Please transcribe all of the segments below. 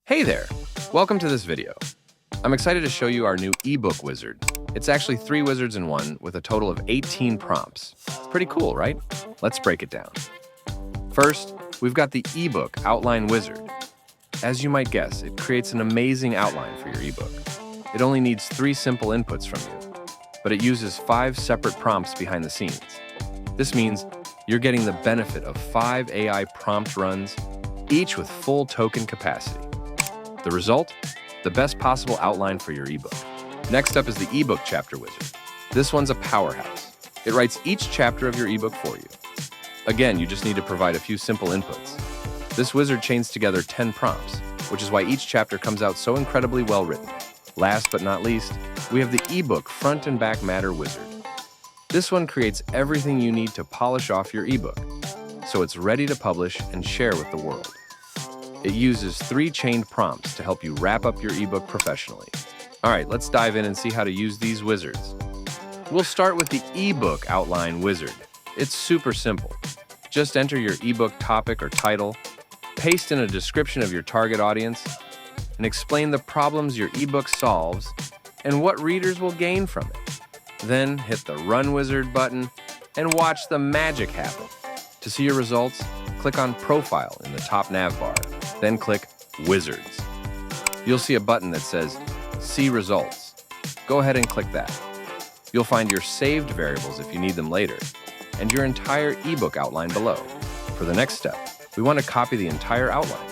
Hey there! Welcome to this video. I'm excited to show you our new eBook wizard. It's actually 3 wizards in one with a total of 18 prompts. Pretty cool, right? Let's break it down. First, we've got the eBook outline wizard. As you might guess, it creates an amazing outline for your ebook. It only needs 3 simple inputs from you, but it uses 5 separate prompts behind the scenes. This means you're getting the benefit of 5 AI prompt runs, each with full token capacity. The result? The best possible outline for your ebook. Next up is the eBook chapter wizard. This one's a powerhouse. It writes each chapter of your ebook for you. Again, you just need to provide a few simple inputs. This wizard chains together 10 prompts, which is why each chapter comes out so incredibly well written. Last but not least, we have the eBook front and back matter wizard. This one creates everything you need to polish off your ebook, so it's ready to publish and share with the world. It uses 3 chained prompts to help you wrap up your ebook professionally. All right, let's dive in and see how to use these wizards. We'll start with the eBook outline wizard. It's super simple. Just enter your ebook topic or title, paste in a description of your target audience, and explain the problems your ebook solves and what readers will gain from it. Then hit the Run Wizard button and watch the magic happen. To see your results, click on Profile in the top nav bar. Then click Wizards. You'll see a button that says See Results. Go ahead and click that. You'll find your saved variables if you need them later, and your entire ebook outline below. For the next step, we want to copy the entire outline.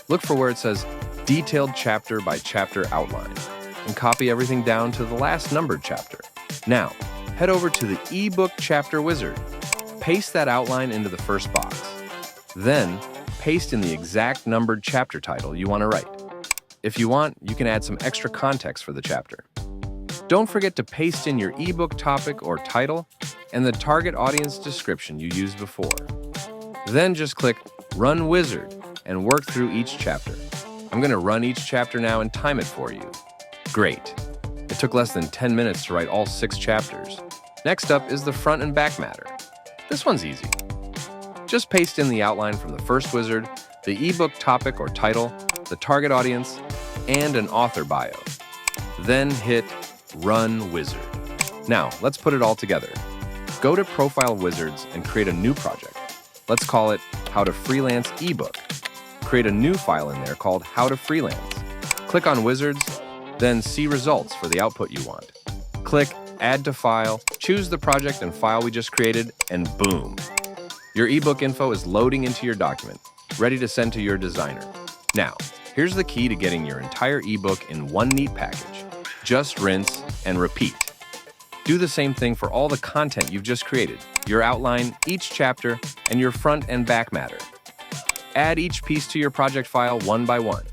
Look for where it says Detailed Chapter by Chapter Outline, and copy everything down to the last numbered chapter. Now, head over to the eBook chapter wizard. Paste that outline into the first box. Then, paste in the exact numbered chapter title you want to write. If you want, you can add some extra context for the chapter. Don't forget to paste in your ebook topic or title and the target audience description you used before. Then just click Run Wizard and work through each chapter. I'm going to run each chapter now and time it for you. Great. It took less than 10 minutes to write all 6 chapters. Next up is the front and back matter. This one's easy. Just paste in the outline from the first wizard, the ebook topic or title, the target audience, and an author bio. Then hit Run Wizard. Now, let's put it all together. Go to Profile Wizards and create a new project. Let's call it How to Freelance eBook. Create a new file in there called How to Freelance. Click on Wizards, then see results for the output you want. Click Add to File, choose the project and file we just created, and boom! Your ebook info is loading into your document, ready to send to your designer. Now, here's the key to getting your entire ebook in one neat package. Just rinse and repeat. Do the same thing for all the content you've just created, your outline, each chapter, and your front and back matter. Add each piece to your project file one by one.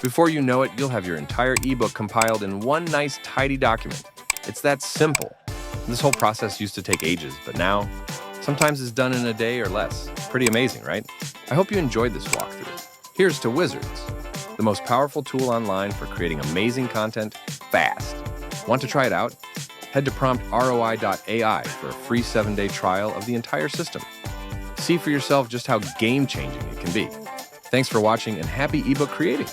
Before you know it, you'll have your entire ebook compiled in one nice, tidy document. It's that simple. This whole process used to take ages, but now, sometimes it's done in a day or less. Pretty amazing, right? I hope you enjoyed this walkthrough. Here's to Wizards, the most powerful tool online for creating amazing content fast. Want to try it out? Head to PromptROI.ai for a free 7-day trial of the entire system. See for yourself just how game-changing it can be. Thanks for watching and happy ebook creating!